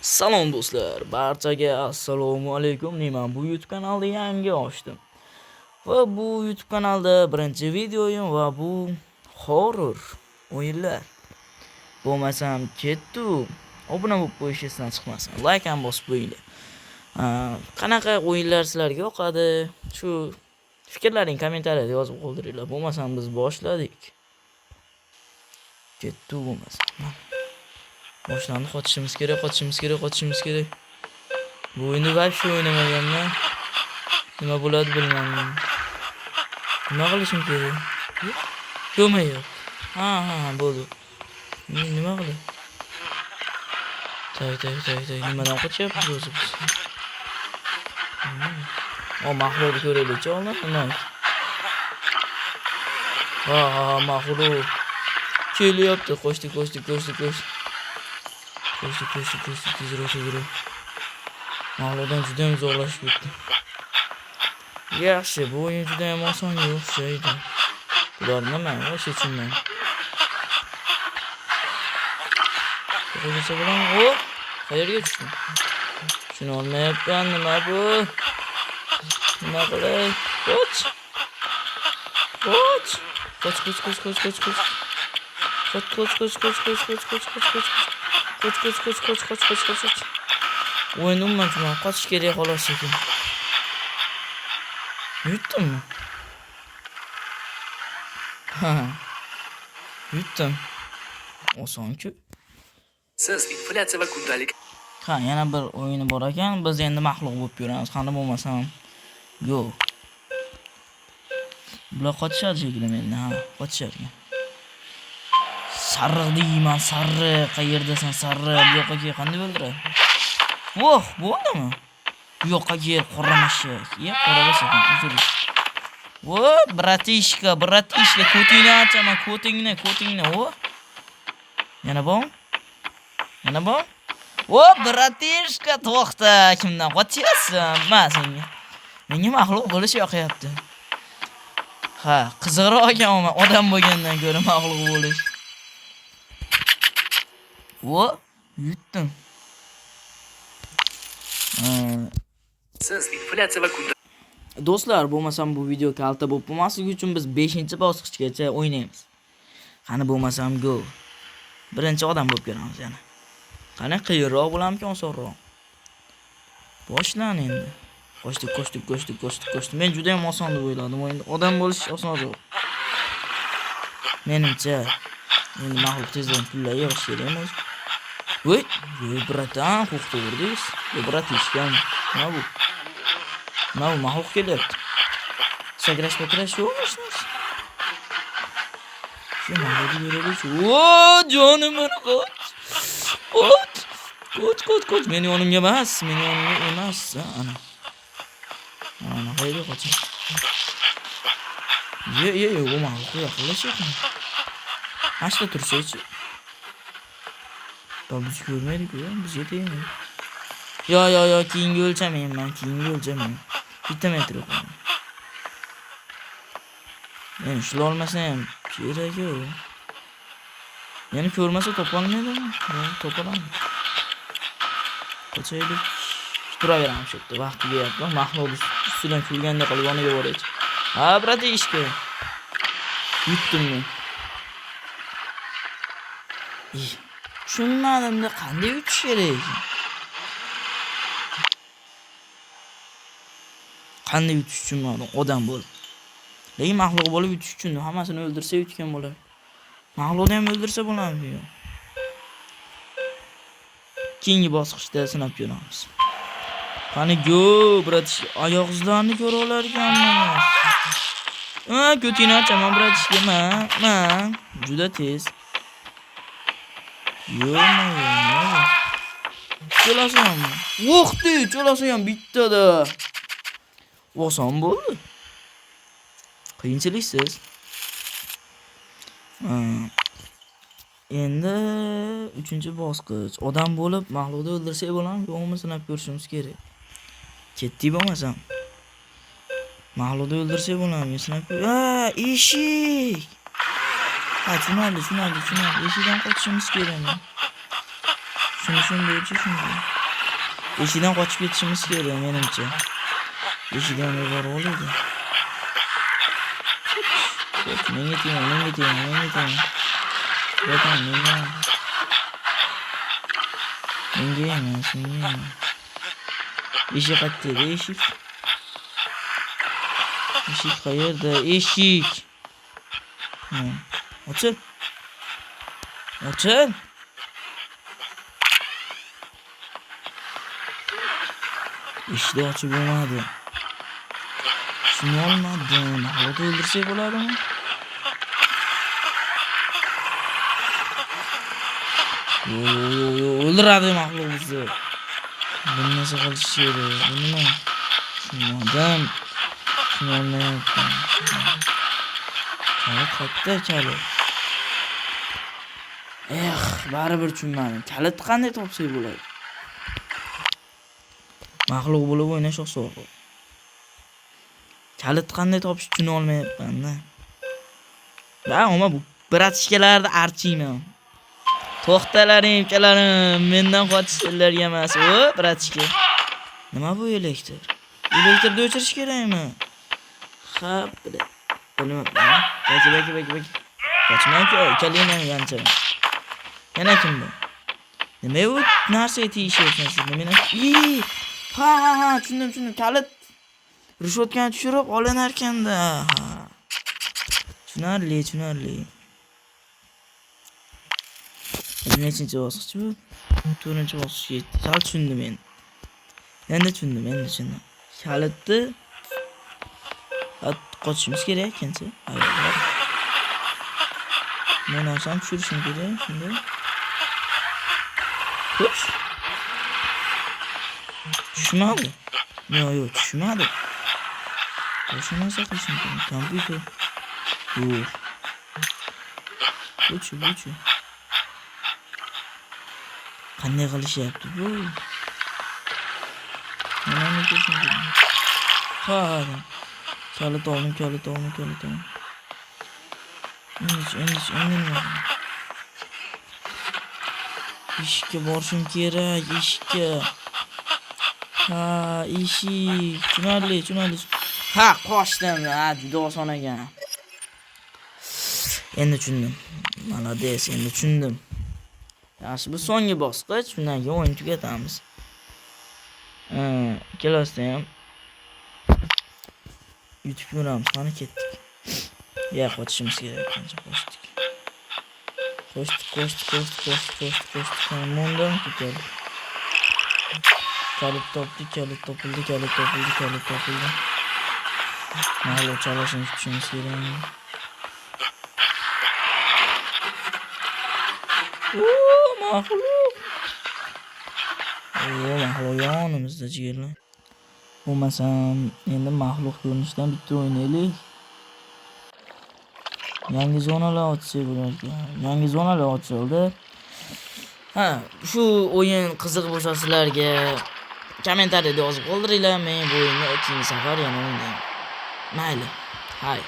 Salom do'stlar, barchaga assalomu alaykum. Men bu YouTube kanalni yangi ochdim. Va bu YouTube kanalda birinchi videoyim va bu horror o'yinlar. Bo'lmasam ketdi. Obuna bo'lib qo'yishingizdan chiqmasin. Like ham bosib qo'yinglar. Qanaqa o'yinlar sizlarga yoqadi? Shu fikrlaring kommentariyada yozib qoldiringlar. Bo'lmasam biz boshladik. Ketdi bo'lmasam. Boshlandi, qochishimiz kerak. Bu o'yinni вообще o'ynamaganman. Nima bo'ladi bilmayman. Nima qilishim kerak? Yo'q. Ha, bo'ldi. Nima qilay? Tay. Nimadan qochyapmiz o'zi biz? Mahluqni ko'raylik-chi, oldin. Nima? Ha, mahluq. Kelyapti, qo'shdi. Tezroq. Mahluqdan juda ham uzoqlashib ketdi. Yaxshi, bu o'yin juda ham osonga o'xshaydi. Bular nima? O'sha tushunmayman. Qo'ysa bo'ladimi? O, qayerga tushdim? Shuni olmayapman, nima bu? Nima qilay? Qoch. O'yin umuman qochish kerak xolos sekin. Yutdimmi? Ha. Yutdim. Oson-ku. Siz inflyatsiya va kundalik Yana bir o'yini bor ekan. Biz endi mahluq bo'lib yuramiz. Qani bo'lmasam. Yo'q. Bular qochishadi shekilli endi, qochishadi. Sarriq deyman, sarriq. Qayerdasan, sarriq? Bu yoqqa kel, qanday o'ldiradi? Voh, bo'ldimi? Bu yoqqa kel, qora mashak. Qorabasan, uzr. Vo, bratishka, ko'tingni achaman, ko'tingni. Vo. Yana bor? Vo, bratishka, to'xta. Kimdan qochyapsan? Senga. Menga mahluq bo'lish yoqyapti. Ha, qiziqroq ekan odam bo'lgandan ko'ra mahluq bo'lish. Vo, yutdim. Siz inflyatsiya va kundalik Do'stlar, bo'lmasam bu video kalta bo'lib bo'lmasligi uchun biz 5-bosqichgacha o'ynaymiz. Qani bo'lmasam go. Birinchi odam bo'lib ko'ramiz yana. Qani qiyinroq bo'lamki, osonroq. Boshlan endi. Qochdik. Men juda ham oson deb o'yladim. O'yinda odam bo'lish osonroq. Menimcha. Endi mahluq tezdan pullar yig'ish kerak emas. Voy, bratan, huquqni urdingiz. Bratishkam. Nima bu? Mahluq kelyapti. Sakrash yo'qmish. Shu mahluqni ko'raylik. O, jonim qoch. Qoch. Meni yonimga emas. Ana. Haydi qoch. Ye, u mahluq yaqinlashyapti. Ashta tursa-chi. Biz ko'rmaydik-ku, biz yetaymi? Yo, keyingi o'lchamayman. Bitta metr o'qaman. Men shula olmasam kerak-ku. Meni ko'rmasa topolmaydimi? Topaman. Qochaylik. Turaveramiz shu yerda. Vaqtiga yaqin mahluq ustidan kulganda qilib yoniga boraychi. Ha, bratishka. Yutdimmi? Tushunmadimda, qanday yutish kerak? Qanday yutish tushunmadim. Odam bo'lib. Lekin mahluq bo'lib yutish uchun hammasini o'ldirsa yutgan bo'ladi. Mahluqni ham o'ldirsa bo'ladi. Keyingi bosqichda sinab ko'ramiz. Qani go, bratish, oyoq izlarini ko'ra olar ekanmiz. Ko'tingni achaman, bratishga. Men juda tez. Yo'q. Cho'lasanmi? O'xdi, cho'lasa ham bittada. Oson bo'ldi. Qiyinchiliksiz. Endi 3-bosqich. Odam bo'lib mahluqni o'ldirsak bo'ladimi? Yo'qmi sinab ko'rishimiz kerak. Ketdik bo'lmasam. Mahluqni o'ldirsak bo'ladimi? Sinab ko'r. Eshik. Tushunarli. Eshikdan qochishimiz kerak. Shunday shunday. Eshikdan qochib ketishimiz kerak menimcha. Eshikdan borib oladi. Menga tegma. Yo'qman, menga emas. Eshik qayerda? Eshik qayerda? Eshik. Ochil. Eshikni ochib bo'lmadi. Shuni olmadim. Hozir o'ldirsak bo'ladimi? O'ldiradi mahluq bizni. Buni narsa qilish kerak. Nima? Shundan olmayapman. Kalit. Baribir tushunmadim. Kalitni qanday topsak bo'ladi? Mahluq bo'lib o'ynash oson. Kalitni qanday topish tushuna olmayapman-da. Bu bratishkalarni archiyman. To'xtalaring, ukalarim, mendan qochishlarga emas. Bratishka. Nima bu elektr? Elektrni o'chirish kerakmi? Xo'p, bilmayman. Baki. Qochmang-ku, ukalarning yancha. Yana kim bu? Nima bu narsaga tegishyapsiz? Ha, tushundim. Kalit rushotgan tushirib olinar ekanda. Tushunarli. Nechinchi bosqich bu? 4-bosqichga yetdik. Sal tushundim men. Endi tushundim. Kalitni qochishimiz kerak ekanchi. Men ham tushirishim kerak shunda. Ko'ch. Tushmadi. Yo'q, tushmadi. Qo'shimcha qilishim kerak. Kompyuter. Yo'q. Buchu. Qanday qilishyapti bu? Mana ko'rishim kerak. Ha. Kalit oldim. Endi nima? Eshikka borishim kerak, eshikka. Ha, eshik. Tushunarli. Ha, qochdim. Juda oson ekan. Endi tushundim. Malades, endi tushundim. Yaxshi, bu so'nggi bosqich. Shundan keyin o'yin tugatamiz. Kelosda ham yutib yuramiz. Qani ketdik. Qochishimiz kerak ekan. Qochdik. Mondan ketadi. Kalit topildi. Mahluq chalashini kutishimiz kerak. Mahluq yonimizda jigarlar. Bo'lmasam, endi mahluq ko'rinishdan bitta o'ynaylik. Yangi zonalar ochsa bo'larkan. Yangi zonalar ochildi. Shu o'yin qiziq bo'lsa sizlarga kommentariyada yozib qoldiringlar. Men bu o'yinni keyingi safar yana o'ynayman. Mayli. Hay.